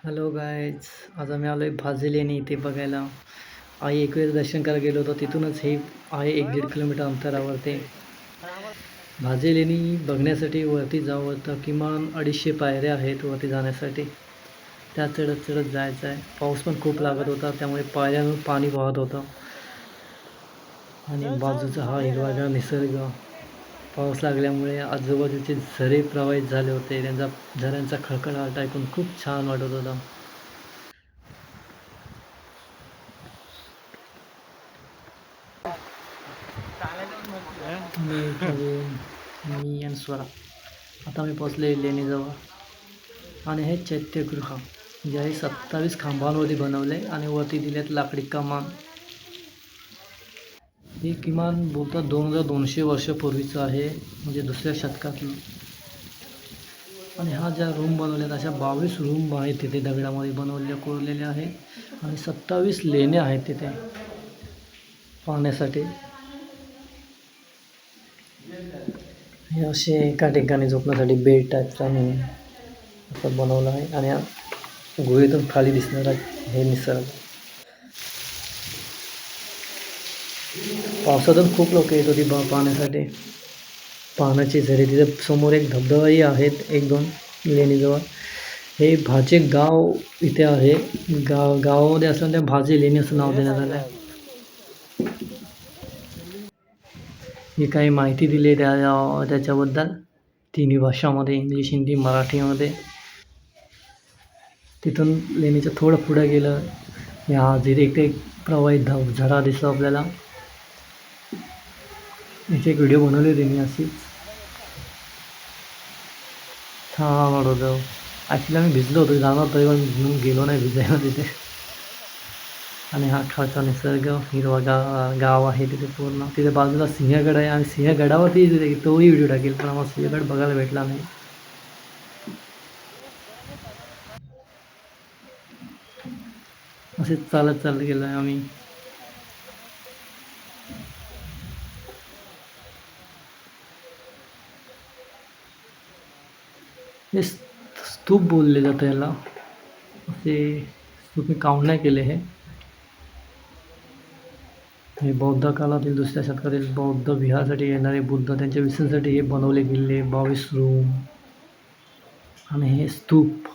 Hello guys, आज आम्ही आलो आहे भाजी लेणी इथे बघायला. आई एकवेळेस दर्शन करायला गेलो होतो, तिथूनच हे आहे 1-1.5 किलोमीटर अंतरावर ते भाजी लेणी बघण्यासाठी. वरती जावं तर किमान 250 पायऱ्या आहेत वरती जाण्यासाठी. त्या चढत चढत जायचं आहे. पाऊस पण खूप लागत होता, त्यामुळे पायऱ्यांवर पाणी वाहत होतं आणि बाजूचा हा हिरवागार निसर्ग. पाऊस लागल्यामुळे आजूबाजूचे झरे प्रवाहित झाले होते. त्यांचा झऱ्यांचा खळखळाट ऐकून खूप छान वाटत होता. मी आणि स्वरा आता मी पोचले लेणीजवळ. आणि हे चैत्यगृह जे आहे 27 खांबांवरती बनवले आणि वरती दिलेत लाकडी कमान. हे किमान बोलतात 2200 वर्षापूर्वीचं आहे, म्हणजे दुसऱ्या शतकातलं. आणि हा ज्या रूम बनवल्यात अशा 22 रूम आहेत तिथे दगडामध्ये कोरलेल्या आहेत आणि 27 लेण्या आहेत तिथे पाहण्यासाठी. हे असे एका ठिकाणी झोपण्यासाठी बेड टाईपचा म्हणून असं बनवलं आहे. आणि हा गुहेतून खाली दिसणारा हे निसर्ग. पावसातून खूप लोक येत होती पाहण्यासाठी. पाण्याची झरे तिथे समोर एक धबधबाही आहेत 1-2 लेणीजवळ. हे भाचे गाव इथे आहे. गावामध्ये असल्याने त्या भाजी लेणी असं नाव देण्यात आलं आहे. ही काही माहिती दिली त्याच्याबद्दल 3 भाषामध्ये, इंग्लिश, हिंदी, मराठीमध्ये. तिथून लेणीचं थोडं पुढं गेलं, ह्या जिथे एक प्रवाहित झरा दिसतो आपल्याला. याची एक व्हिडिओ बनवली होती मी अशीच. छान वाटत होतं. ॲक्च्युली आम्ही भिजलो होतो, जाणार तरी पण म्हणून गेलो नाही भिजायला तिथे. आणि हा खालचा निसर्ग, हिरवा गाव आहे तिथे पूर्ण. तिथे बाजूला सिंहगड आहे आणि सिंहगडावरती तोही व्हिडिओ टाकेल, पण आम्हाला सिंहगड बघायला भेटला नाही. असेच चालत गेलो आहे आम्ही. हे स्तूप बोलले जातं याला. असे स्तूप मी काउंट नाही केले. हे बौद्ध काळातील दुसऱ्या शतकातील बौद्ध विहारासाठी येणारे बुद्ध त्यांच्या विसर्जनासाठी हे बनवले गेलेले 22 रूम आणि हे स्तूप.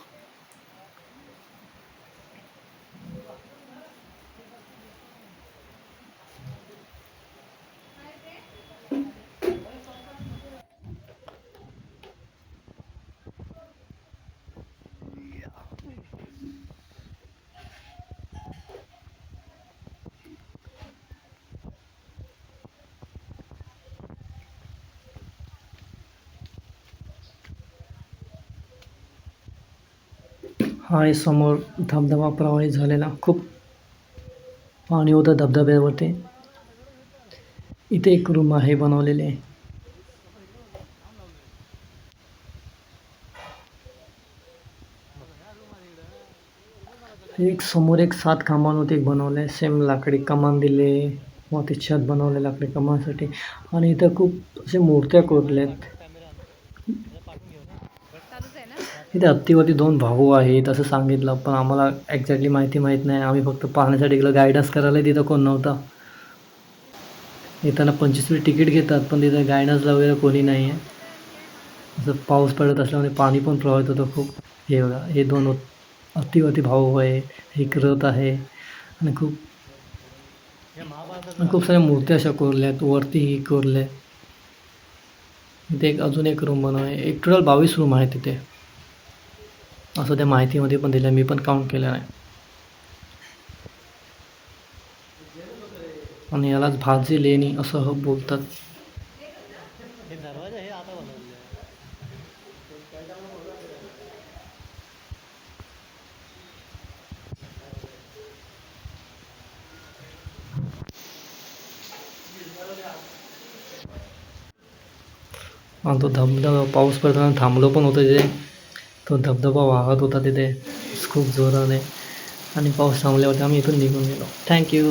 हा आहे समोर धबधबा प्रवाहित झालेला. खूप पाणी होतं धबधब्यावरती. इथे एक रूम आहे बनवलेले. एक समोर एक 7 खांबांवरती एक बनवलं सेम लाकडी कमान दिले. वरती छत बनवले लाकडी कमानसाठी. आणि इथं खूप असे मूर्त्या कोरल्यात. इथे हत्तीवरती 2 भाऊ आहेत असं सांगितलं, पण आम्हाला एक्झॅक्टली माहीत नाही. आम्ही फक्त पाहण्यासाठी गेलो. गायडन्स करायला तिथं कोण नव्हता. येताना 25 रुपये तिकीट घेतात, पण तिथं गायडन्सला वगैरे कोणी नाही आहे. असं पाऊस पडत असल्यामुळे पाणी पण प्रवाहित होतं खूप. हे बघा, हे 2 हत्तीवरती भाऊ आहे. एक रथ आहे आणि खूप साऱ्या मूर्त्या अशा कोरल्यात. वरतीही कोरल्या. इथे अजून एक रूम बनवला आहे. एक टोटल 22 रूम आहे तिथे, असं त्या माहितीमध्ये पण दिलं. मी पण काउंट केलं नाही. आणि यालाच भाजी लेणी असं बोलतात. आणि तो धबधबा पाऊस पडताना थांबलो पण होतं तिथे. तो धबधबा वाहत होता तिथे खूप जोराने. आणि पाऊस थांबल्यावरती आम्ही इथून निघून गेलो. थँक्यू.